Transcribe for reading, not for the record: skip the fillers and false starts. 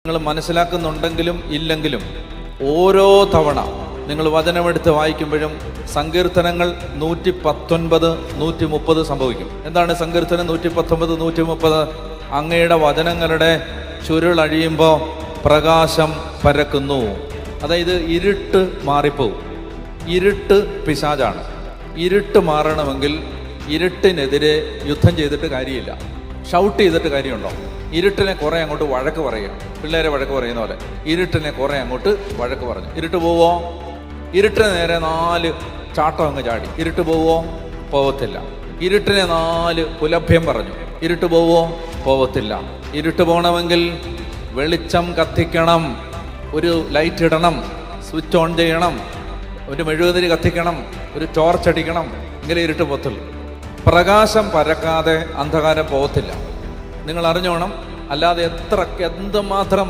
നിങ്ങൾ മനസ്സിലാക്കുന്നുണ്ടെങ്കിലും ഇല്ലെങ്കിലും ഓരോ തവണ നിങ്ങൾ വചനമെടുത്ത് വായിക്കുമ്പോഴും സങ്കീർത്തനങ്ങൾ 119, 130 സംഭവിക്കും. എന്താണ് സങ്കീർത്തനം 119, 130? അങ്ങയുടെ വചനങ്ങളുടെ ചുരുളഴിയുമ്പോൾ പ്രകാശം പരക്കുന്നു. അതായത് ഇരുട്ട് മാറിപ്പോവും. ഇരുട്ട് പിശാചാണ്. ഇരുട്ട് മാറണമെങ്കിൽ ഇരുട്ടിനെതിരെ യുദ്ധം ചെയ്തിട്ട് കാര്യമില്ല, ഷൗട്ട് ചെയ്തിട്ട് കാര്യമുണ്ടോ? ഇരുട്ടിനെ കുറെ അങ്ങോട്ട് വഴക്ക് പറയുക, പിള്ളേരെ വഴക്ക് പറയുന്ന പോലെ ഇരുട്ടിനെ കുറെ അങ്ങോട്ട് വഴക്ക് പറഞ്ഞു. ഇരുട്ട് പോവോ? ഇരുട്ടിന് നേരെ 4 ചാട്ടം അങ്ങ് ചാടി. ഇരുട്ട് പോവോ? പോവത്തില്ല. ഇരുട്ടിനെ 4 കുലഭ്യം പറഞ്ഞു. ഇരുട്ട് പോവോ? പോവത്തില്ല. ഇരുട്ട് പോകണമെങ്കിൽ വെളിച്ചം കത്തിക്കണം, ഒരു ലൈറ്റ് ഇടണം, സ്വിച്ച് ഓൺ ചെയ്യണം, ഒരു മെഴുകുതിരി കത്തിക്കണം, ഒരു ടോർച്ച് അടിക്കണം, എങ്കിലേ ഇരുട്ട് പോകത്തുള്ളൂ. പ്രകാശം പരക്കാതെ അന്ധകാരം പോകത്തില്ല. നിങ്ങൾ അറിഞ്ഞോണം. അല്ലാതെ എന്തുമാത്രം